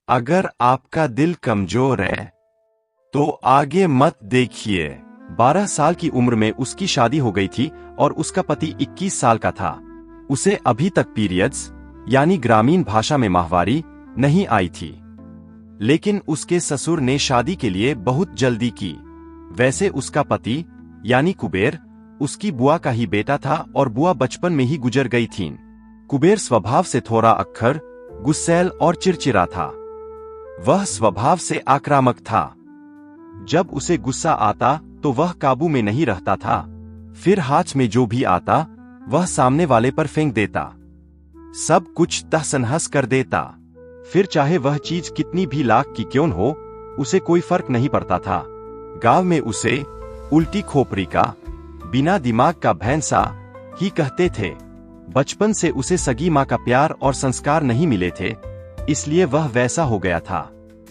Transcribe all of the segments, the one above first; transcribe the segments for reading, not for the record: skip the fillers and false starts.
अगर आपका दिल कमजोर है तो आगे मत देखिए। 12 साल की उम्र में उसकी शादी हो गई थी और उसका पति 21 साल का था। उसे अभी तक पीरियड्स यानी ग्रामीण भाषा में माहवारी नहीं आई थी, लेकिन उसके ससुर ने शादी के लिए बहुत जल्दी की। वैसे उसका पति यानी कुबेर उसकी बुआ का ही बेटा था और बुआ बचपन में ही गुजर गई थीं। कुबेर स्वभाव से थोड़ा अक्खर, गुस्सैल और चिड़चिड़ा था। वह स्वभाव से आक्रामक था। जब उसे गुस्सा आता तो वह काबू में नहीं रहता था। फिर हाथ में जो भी आता वह सामने वाले पर फेंक देता, सब कुछ तहस-नहस कर देता। फिर चाहे वह चीज कितनी भी लाख की क्यों हो, उसे कोई फर्क नहीं पड़ता था। गांव में उसे उल्टी खोपड़ी का, बिना दिमाग का भैंसा ही कहते थे। बचपन से उसे सगी माँ का प्यार और संस्कार नहीं मिले थे, इसलिए वह वैसा हो गया था।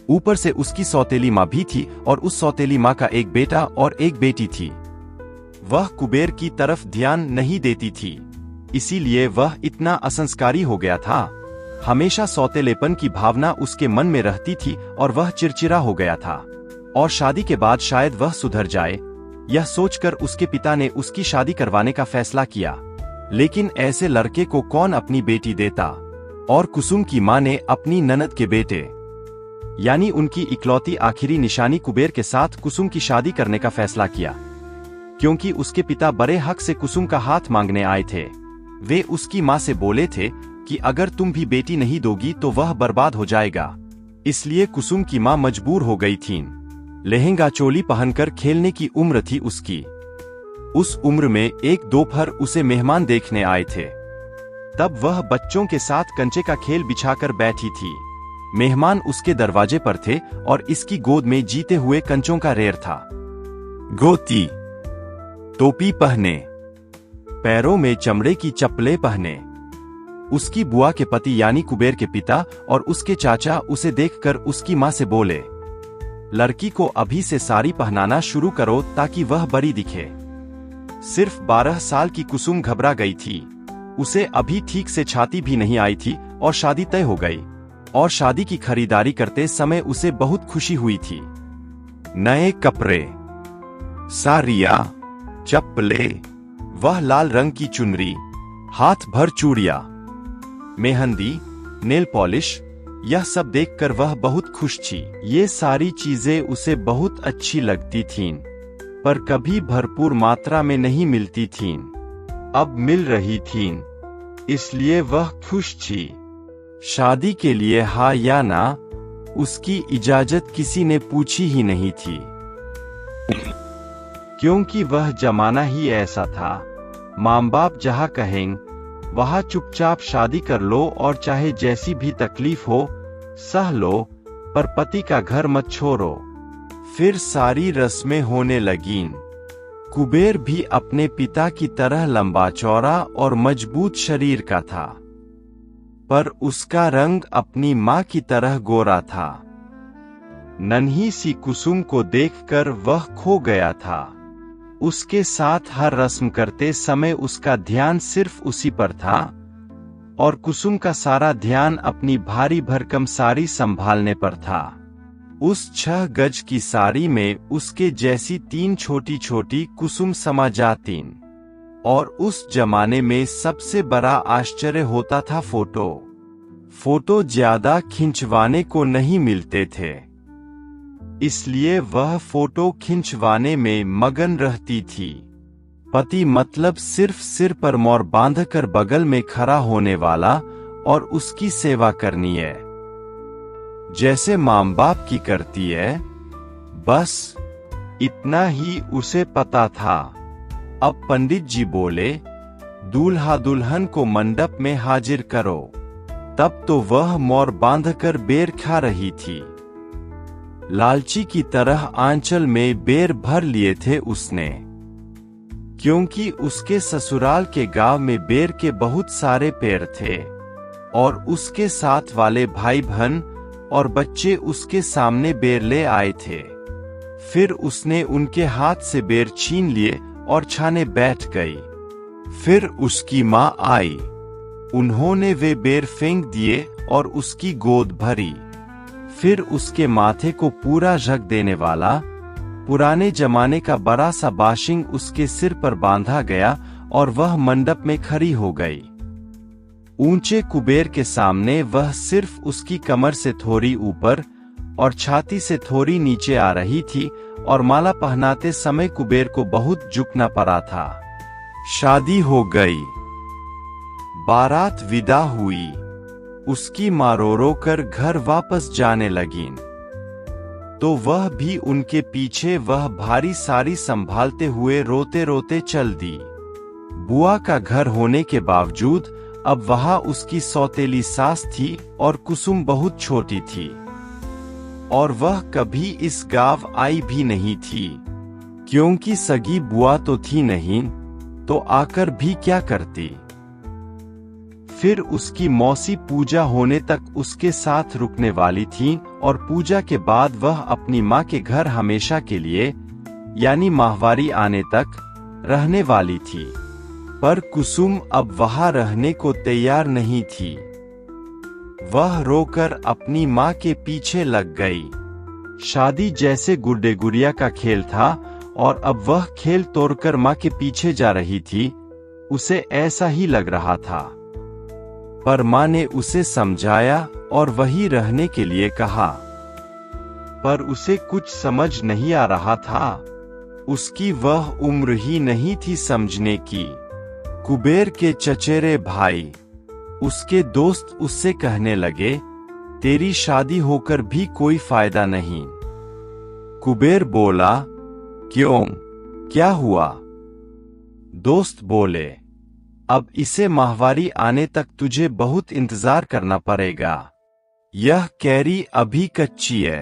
ऊपर से उसकी सौतेली माँ भी थी और उस सौतेली माँ का एक बेटा और एक बेटी थी। वह कुबेर की तरफ ध्यान नहीं देती थी, इसीलिए वह इतना असंस्कारी हो गया था। हमेशा सौतेलेपन की भावना उसके मन में रहती थी और वह चिड़चिड़ा हो गया था। और शादी के बाद शायद वह सुधर जाए, यह सोचकर उसके पिता ने उसकी शादी करवाने का फैसला किया। लेकिन ऐसे लड़के को कौन अपनी बेटी देता? और कुसुम की मां ने अपनी ननद के बेटे यानी उनकी इकलौती आखिरी निशानी कुबेर के साथ कुसुम की शादी करने का फैसला किया, क्योंकि उसके पिता बड़े हक से कुसुम का हाथ मांगने आए थे। वे उसकी मां से बोले थे कि अगर तुम भी बेटी नहीं दोगी तो वह बर्बाद हो जाएगा। इसलिए कुसुम की मां मजबूर हो गई थीं। लहंगा चोली पहनकर खेलने की उम्र थी उसकी। उस उम्र में एक दोपहर उसे मेहमान देखने आए थे। तब वह बच्चों के साथ कंचे का खेल बिछाकर बैठी थी। मेहमान उसके दरवाजे पर थे और इसकी गोद में जीते हुए कंचों का ढेर था। गोती, टोपी पहने, पैरों में चमड़े की चप्पलें पहने। उसकी बुआ के पति यानी कुबेर के पिता और उसके चाचा उसे देखकर उसकी मां से बोले, लड़की को अभी से साड़ी पहनाना शुरू करो ताकि वह बड़ी दिखे। सिर्फ 12 साल की कुसुम घबरा गई थी। उसे अभी ठीक से छाती भी नहीं आई थी और शादी तय हो गई। और शादी की खरीदारी करते समय उसे बहुत खुशी हुई थी। नए कपड़े, साड़ियां, चप्पले, वह लाल रंग की चुनरी, हाथ भर चूड़ियां, मेहंदी, नेल पॉलिश, यह सब देखकर वह बहुत खुश थी। ये सारी चीजें उसे बहुत अच्छी लगती थीं, पर कभी भरपूर मात्रा में नहीं मिलती थीं। अब मिल रही थीं, इसलिए वह खुश थी। शादी के लिए हाँ या ना, उसकी इजाजत किसी ने पूछी ही नहीं थी, क्योंकि वह जमाना ही ऐसा था। माँ बाप जहाँ कहें वहाँ चुपचाप शादी कर लो और चाहे जैसी भी तकलीफ हो सह लो, पर पति का घर मत छोड़ो। फिर सारी रस्में होने लगीं। कुबेर भी अपने पिता की तरह लंबा चौड़ा और मजबूत शरीर का था, पर उसका रंग अपनी मां की तरह गोरा था। नन्ही सी कुसुम को देखकर वह खो गया था। उसके साथ हर रस्म करते समय उसका ध्यान सिर्फ उसी पर था और कुसुम का सारा ध्यान अपनी भारी भरकम साड़ी संभालने पर था। उस 6 गज की साड़ी में उसके जैसी 3 छोटी छोटी कुसुम समा जातीं। और उस जमाने में सबसे बड़ा आश्चर्य होता था फोटो ज्यादा खिंचवाने को नहीं मिलते थे, इसलिए वह फोटो खिंचवाने में मगन रहती थी। पति मतलब सिर्फ सिर पर मोर बांधकर बगल में खड़ा होने वाला और उसकी सेवा करनी है, जैसे माँ बाप की करती है। बस इतना ही उसे पता था। अब पंडित जी बोले, दूल्हा दुल्हन को मंडप में हाजिर करो। तब तो वह मोर बांधकर बेर खा रही थी। लालची की तरह आंचल में बेर भर लिए थे उसने, क्योंकि उसके ससुराल के गांव में बेर के बहुत सारे पेड़ थे और उसके साथ वाले भाई बहन और बच्चे उसके सामने बेर ले आए थे। फिर उसने उनके हाथ से बेर छीन लिए और छाने बैठ गई। फिर उसकी माँ आई, उन्होंने वे बेर फेंक दिए और उसकी गोद भरी। फिर उसके माथे को पूरा ढक देने वाला पुराने जमाने का बड़ा सा बाशिंग उसके सिर पर बांधा गया और वह मंडप में खड़ी हो गई। ऊंचे कुबेर के सामने वह सिर्फ उसकी कमर से थोड़ी ऊपर और छाती से थोड़ी नीचे आ रही थी और माला पहनाते समय कुबेर को बहुत झुकना पड़ा था। शादी हो गई। बारात विदा हुई। उसकी माँ रो रो कर घर वापस जाने लगी तो वह भी उनके पीछे वह भारी साड़ी संभालते हुए रोते रोते चल दी। बुआ का घर होने के बावजूद अब वहां उसकी सौतेली सास थी और कुसुम बहुत छोटी थी और वह कभी इस गांव आई भी नहीं थी, क्योंकि सगी बुआ तो थी नहीं, तो आकर भी क्या करती। फिर उसकी मौसी पूजा होने तक उसके साथ रुकने वाली थी और पूजा के बाद वह अपनी माँ के घर हमेशा के लिए यानी माहवारी आने तक रहने वाली थी। पर कुसुम अब वहां रहने को तैयार नहीं थी। वह रोकर अपनी माँ के पीछे लग गई। शादी जैसे गुड्डे गुड़िया का खेल था और अब वह खेल तोड़कर माँ के पीछे जा रही थी, उसे ऐसा ही लग रहा था। पर माँ ने उसे समझाया और वही रहने के लिए कहा, पर उसे कुछ समझ नहीं आ रहा था। उसकी वह उम्र ही नहीं थी समझने की। कुबेर के चचेरे भाई, उसके दोस्त उससे कहने लगे, तेरी शादी होकर भी कोई फायदा नहीं। कुबेर बोला, क्यों, क्या हुआ? दोस्त बोले, अब इसे माहवारी आने तक तुझे बहुत इंतजार करना पड़ेगा। यह कैरी अभी कच्ची है।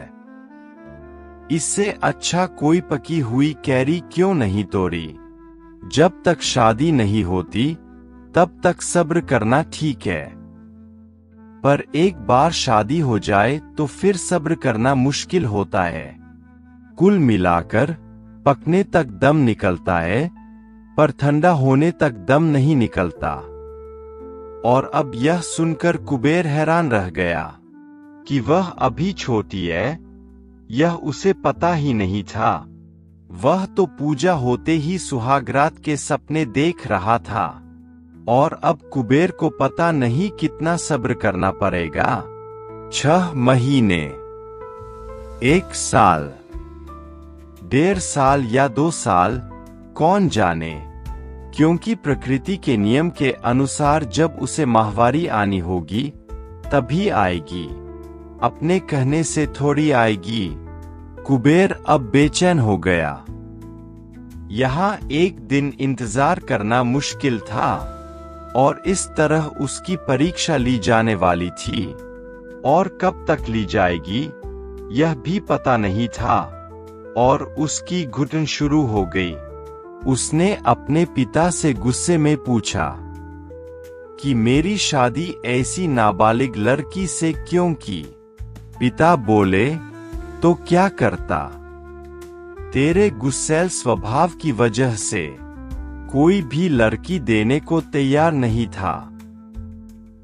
इससे अच्छा कोई पकी हुई कैरी क्यों नहीं तोड़ी? जब तक शादी नहीं होती तब तक सब्र करना ठीक है, पर एक बार शादी हो जाए तो फिर सब्र करना मुश्किल होता है। कुल मिलाकर पकने तक दम निकलता है, पर ठंडा होने तक दम नहीं निकलता। और अब यह सुनकर कुबेर हैरान रह गया कि वह अभी छोटी है। यह उसे पता ही नहीं था। वह तो पूजा होते ही सुहागरात के सपने देख रहा था और अब कुबेर को पता नहीं कितना सब्र करना पड़ेगा। 6 महीने, 1 साल, 1.5 साल या 2 साल, कौन जाने, क्योंकि प्रकृति के नियम के अनुसार जब उसे माहवारी आनी होगी तभी आएगी, अपने कहने से थोड़ी आएगी। कुबेर अब बेचैन हो गया। यहाँ एक दिन इंतजार करना मुश्किल था और इस तरह उसकी परीक्षा ली जाने वाली थी, और कब तक ली जाएगी यह भी पता नहीं था। और उसकी घुटन शुरू हो गई। उसने अपने पिता से गुस्से में पूछा कि मेरी शादी ऐसी नाबालिग लड़की से क्यों की? पिता बोले, तो क्या करता? तेरे गुस्सैल स्वभाव की वजह से कोई भी लड़की देने को तैयार नहीं था।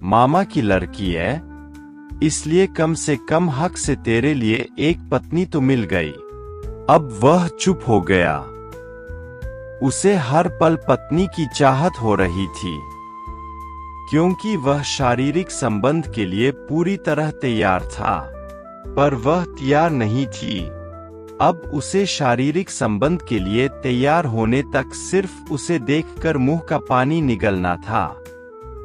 मामा की लड़की है, इसलिए कम से कम हक से तेरे लिए एक पत्नी तो मिल गई। अब वह चुप हो गया। उसे हर पल पत्नी की चाहत हो रही थी, क्योंकि वह शारीरिक संबंध के लिए पूरी तरह तैयार था, पर वह तैयार नहीं थी। अब उसे शारीरिक संबंध के लिए तैयार होने तक सिर्फ उसे देखकर मुंह का पानी निगलना था।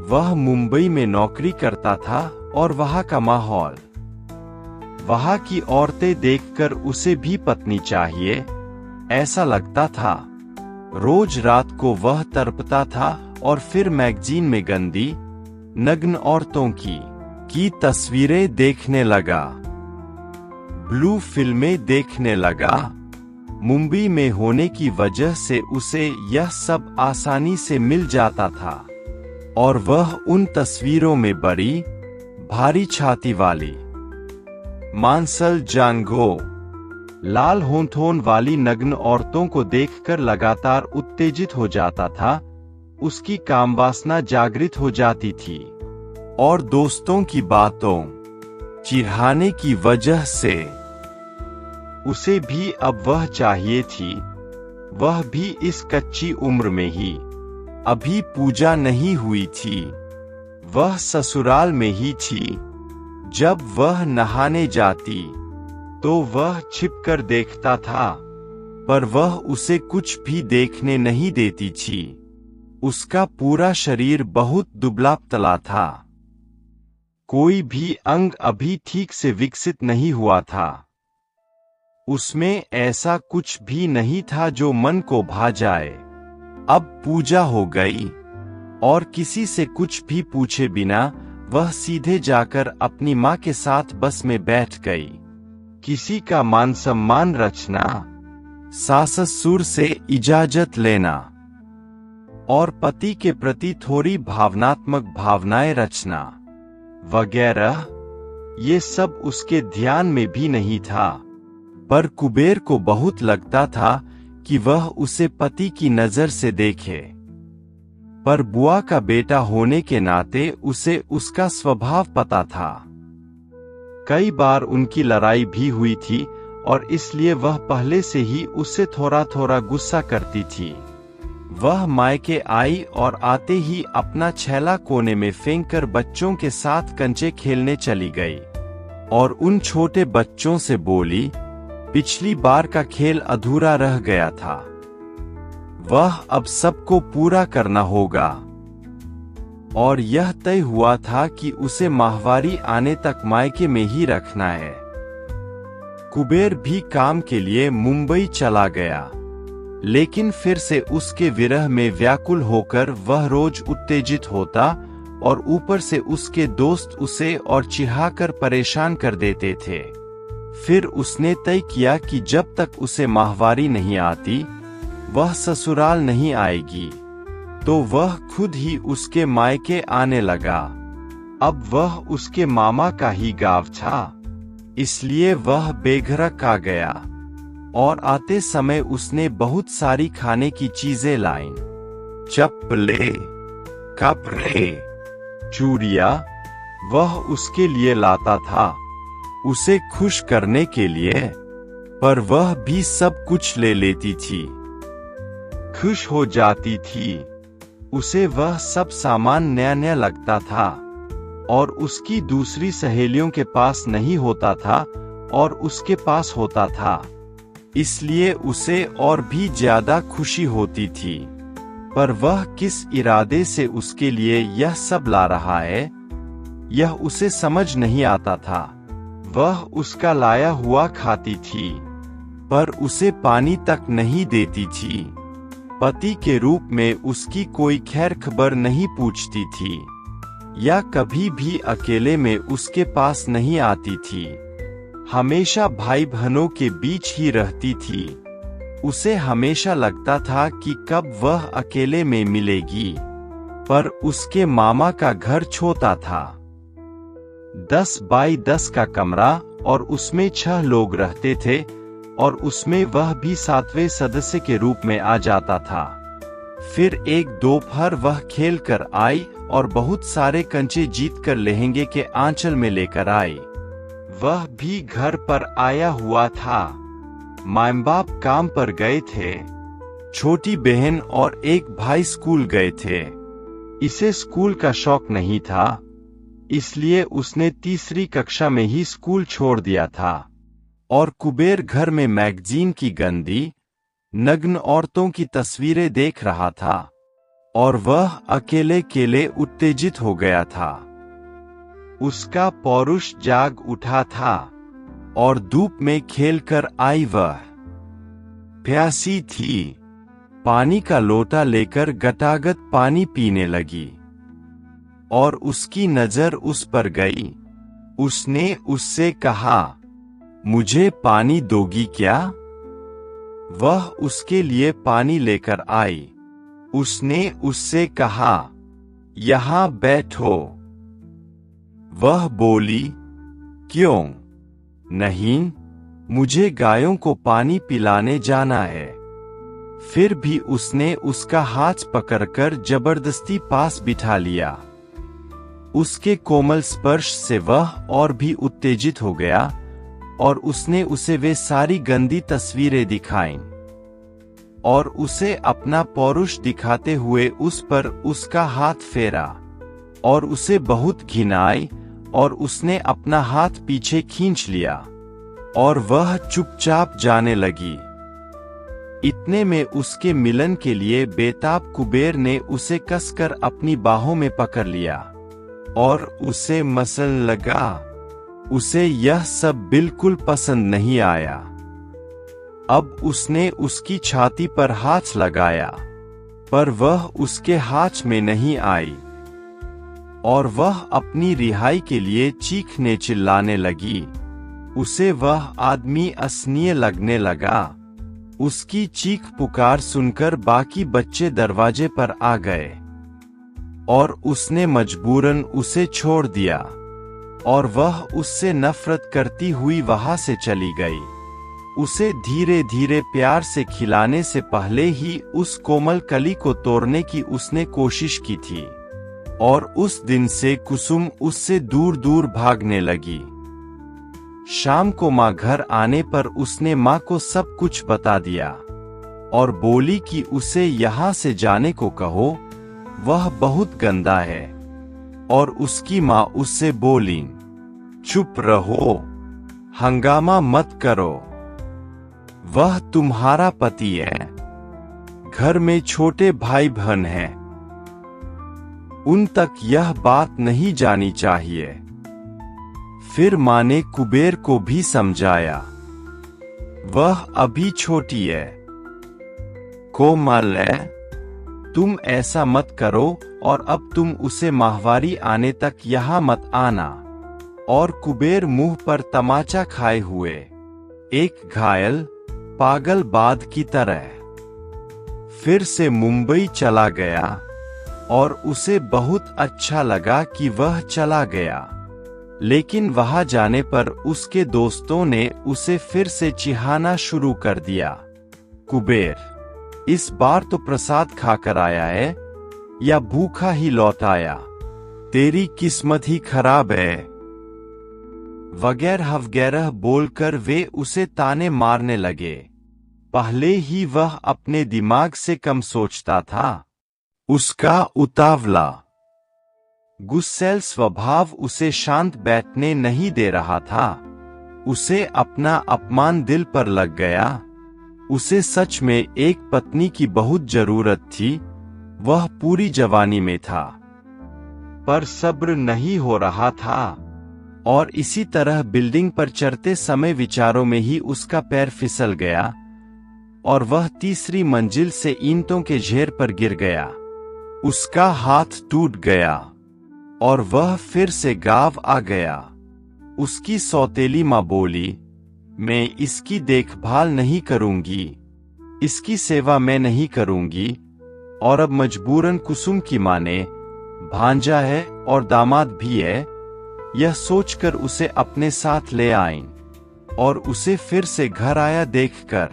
वह मुंबई में नौकरी करता था और वहां का माहौल, वहां की औरतें देखकर उसे भी पत्नी चाहिए ऐसा लगता था। रोज रात को वह तड़पता था और फिर मैगजीन में गंदी नग्न औरतों की तस्वीरें देखने लगा, ब्लू फिल्में देखने लगा। मुंबई में होने की वजह से उसे यह सब आसानी से मिल जाता था और वह उन तस्वीरों में बड़ी भारी छाती वाली, मांसल जांघों, लाल होंठों वाली नग्न औरतों को देखकर लगातार उत्तेजित हो जाता था। उसकी कामवासना जागृत हो जाती थी और दोस्तों की बातों, चिढ़ाने की वजह से। उसे भी अब वह चाहिए थी, वह भी इस कच्ची उम्र में ही। अभी पूजा नहीं हुई थी, वह ससुराल में ही थी। जब वह नहाने जाती तो वह छिपकर देखता था, पर वह उसे कुछ भी देखने नहीं देती थी। उसका पूरा शरीर बहुत दुबला पतला था, कोई भी अंग अभी ठीक से विकसित नहीं हुआ था। उसमें ऐसा कुछ भी नहीं था जो मन को भा जाए। अब पूजा हो गई और किसी से कुछ भी पूछे बिना वह सीधे जाकर अपनी माँ के साथ बस में बैठ गई। किसी का मान सम्मान रचना, सास ससुर से इजाजत लेना और पति के प्रति थोड़ी भावनात्मक भावनाएं रचना वगैरह, ये सब उसके ध्यान में भी नहीं था। पर कुबेर को बहुत लगता था कि वह उसे पति की नजर से देखे। पर बुआ का बेटा होने के नाते उसे उसका स्वभाव पता था। कई बार उनकी लड़ाई भी हुई थी और इसलिए वह पहले से ही उससे थोड़ा थोड़ा गुस्सा करती थी। वह मायके आई और आते ही अपना छैला कोने में फेंककर बच्चों के साथ कंचे खेलने चली गई और उन छोटे बच्चों से बोली, पिछली बार का खेल अधूरा रह गया था, वह अब सबको पूरा करना होगा। और यह तय हुआ था कि उसे माहवारी आने तक मायके में ही रखना है। कुबेर भी काम के लिए मुंबई चला गया, लेकिन फिर से उसके विरह में व्याकुल होकर वह रोज उत्तेजित होता और ऊपर से उसके दोस्त उसे और चिढ़ाकर परेशान कर देते थे। फिर उसने तय किया कि जब तक उसे माहवारी नहीं आती वह ससुराल नहीं आएगी, तो वह खुद ही उसके मायके आने लगा। अब वह उसके मामा का ही गांव था, इसलिए वह बेघरक आ गया और आते समय उसने बहुत सारी खाने की चीजें लाईं। चप्पलें, कपड़े, चूड़ियां वह उसके लिए लाता था, उसे खुश करने के लिए, पर वह भी सब कुछ ले लेती थी। खुश हो जाती थी, उसे वह सब सामान नया नया लगता था और उसकी दूसरी सहेलियों के पास नहीं होता था और उसके पास होता था, इसलिए उसे और भी ज्यादा खुशी होती थी। पर वह किस इरादे से उसके लिए यह सब ला रहा है, यह उसे समझ नहीं आता था। वह उसका लाया हुआ खाती थी, पर उसे पानी तक नहीं देती थी। पति के रूप में उसकी कोई खैर खबर नहीं पूछती थी या कभी भी अकेले में उसके पास नहीं आती थी। हमेशा भाई बहनों के बीच ही रहती थी। उसे हमेशा लगता था कि कब वह अकेले में मिलेगी, पर उसके मामा का घर छोटा था। 10 बाई 10 का कमरा और उसमें 6 लोग रहते थे और उसमें वह भी 7वें सदस्य के रूप में आ जाता था। फिर एक दोपहर वह खेल कर आई और बहुत सारे कंचे जीतकर लहंगे के आंचल में लेकर आई। वह भी घर पर आया हुआ था। माँ बाप काम पर गए थे, छोटी बहन और एक भाई स्कूल गए थे। इसे स्कूल का शौक नहीं था, इसलिए उसने तीसरी कक्षा में ही स्कूल छोड़ दिया था। और कुबेर घर में मैगजीन की गंदी नग्न औरतों की तस्वीरें देख रहा था और वह अकेले केले उत्तेजित हो गया था। उसका पौरुष जाग उठा था और धूप में खेलकर आई वह प्यासी थी। पानी का लोटा लेकर गटागट पानी पीने लगी और उसकी नजर उस पर गई। उसने उससे कहा, मुझे पानी दोगी क्या? वह उसके लिए पानी लेकर आई। उसने उससे कहा, यहाँ बैठो। वह बोली, क्यों? नहीं, मुझे गायों को पानी पिलाने जाना है। फिर भी उसने उसका हाथ पकड़कर जबरदस्ती पास बिठा लिया। उसके कोमल स्पर्श से वह और भी उत्तेजित उत्तेजित हो गया और उसने उसे वे सारी गंदी तस्वीरें दिखाईं और उसे अपना पौरुष दिखाते हुए उस पर उसका हाथ फेरा और उसे बहुत घिन आई और उसने अपना हाथ पीछे खींच लिया और वह चुपचाप जाने लगी। इतने में उसके मिलन के लिए बेताब कुबेर ने उसे कसकर अपनी बाहों में पकड़ लिया और उसे मसलने लगा। उसे यह सब बिल्कुल पसंद नहीं आया। अब उसने उसकी छाती पर हाथ लगाया, पर वह उसके हाथ में नहीं आई और वह अपनी रिहाई के लिए चीखने चिल्लाने लगी। उसे वह आदमी असहनीय लगने लगा। उसकी चीख पुकार सुनकर बाकी बच्चे दरवाजे पर आ गए और उसने मजबूरन उसे छोड़ दिया और वह उससे नफरत करती हुई वहां से चली गई। उसे धीरे धीरे प्यार से खिलाने से पहले ही उस कोमल कली को तोड़ने की उसने कोशिश की थी और उस दिन से कुसुम उससे दूर दूर भागने लगी। शाम को माँ घर आने पर उसने माँ को सब कुछ बता दिया और बोली कि उसे यहाँ से जाने को कहो, वह बहुत गंदा है। और उसकी माँ उससे बोली, चुप रहो, हंगामा मत करो, वह तुम्हारा पति है, घर में छोटे भाई बहन हैं, उन तक यह बात नहीं जानी चाहिए। फिर माँ ने कुबेर को भी समझाया, वह अभी छोटी है, कोमल है, तुम ऐसा मत करो और अब तुम उसे माहवारी आने तक यहाँ मत आना। और कुबेर मुंह पर तमाचा खाए हुए एक घायल पागल बाद की तरह फिर से मुंबई चला गया और उसे बहुत अच्छा लगा कि वह चला गया। लेकिन वहां जाने पर उसके दोस्तों ने उसे फिर से चिढ़ाना शुरू कर दिया। कुबेर, इस बार तो प्रसाद खाकर आया है या भूखा ही लौट आया? तेरी किस्मत ही खराब है, वगैरह वगैरह बोलकर वे उसे ताने मारने लगे। पहले ही वह अपने दिमाग से कम सोचता था। उसका उतावला गुस्सैल स्वभाव उसे शांत बैठने नहीं दे रहा था। उसे अपना अपमान दिल पर लग गया। उसे सच में एक पत्नी की बहुत जरूरत थी। वह पूरी जवानी में था, पर सब्र नहीं हो रहा था और इसी तरह बिल्डिंग पर चढ़ते समय विचारों में ही उसका पैर फिसल गया और वह तीसरी मंजिल से ईंटों के ढेर पर गिर गया। उसका हाथ टूट गया और वह फिर से गाँव आ गया। उसकी सौतेली माँ बोली, मैं इसकी देखभाल नहीं करूंगी, इसकी सेवा मैं नहीं करूंगी। और अब मजबूरन कुसुम की माँ ने, भांजा है और दामाद भी है, यह सोचकर उसे अपने साथ ले आईं और उसे फिर से घर आया देखकर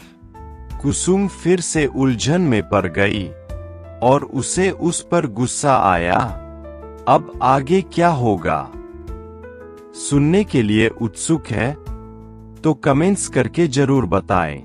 कुसुम फिर से उलझन में पड़ गई और उसे उस पर गुस्सा आया। अब आगे क्या होगा? सुनने के लिए उत्सुक है तो कमेंट्स करके जरूर बताएं।